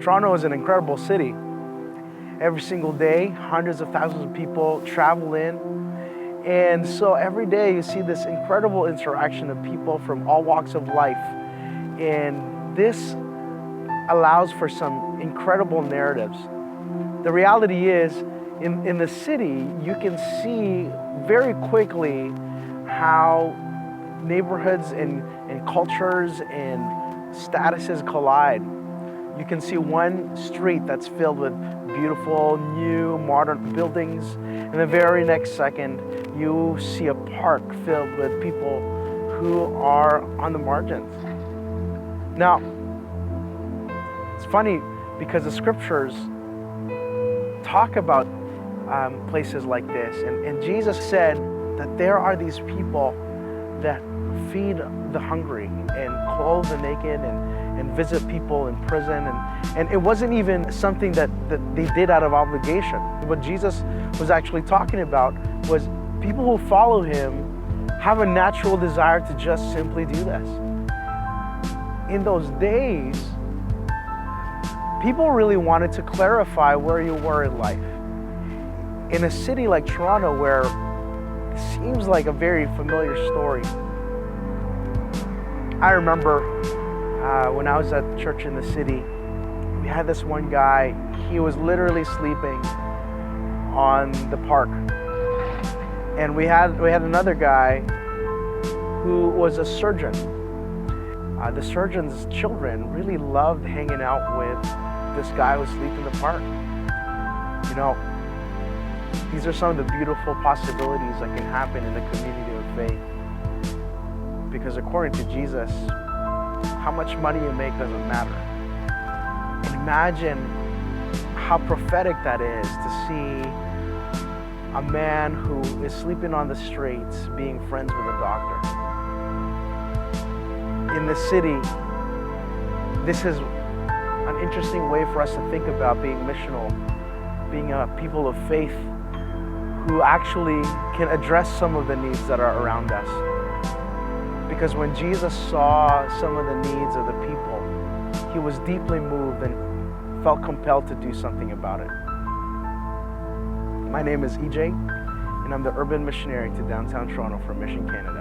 Toronto is an incredible city. Every single day, hundreds of thousands of people travel in. And so every day you see this incredible interaction of people from all walks of life. And this allows for some incredible narratives. The reality is, in the city, you can see very quickly how neighborhoods and cultures and statuses collide. You can see one street that's filled with beautiful, new, modern buildings, and the very next second, you see a park filled with people who are on the margins. Now, it's funny because the scriptures talk about places like this, and Jesus said that there are these people that feed the hungry and clothe the naked and visit people in prison, and it wasn't even something that they did out of obligation. What Jesus was actually talking about was people who follow him have a natural desire to just simply do this. In those days, people really wanted to clarify where you were in life. In a city like Toronto, where it seems like a very familiar story. I remember when I was at church in the city, we had this one guy, he was literally sleeping on the park. And we had another guy who was a surgeon. The surgeon's children really loved hanging out with this guy who was sleeping in the park. You know, these are some of the beautiful possibilities that can happen in the community of faith. Because according to Jesus, how much money you make doesn't matter. And imagine how prophetic that is to see a man who is sleeping on the streets being friends with a doctor. In the city, this is an interesting way for us to think about being missional, being a people of faith who actually can address some of the needs that are around us. Because when Jesus saw some of the needs of the people, he was deeply moved and felt compelled to do something about it. My name is Ejay, and I'm the urban missionary to downtown Toronto for Mission Canada.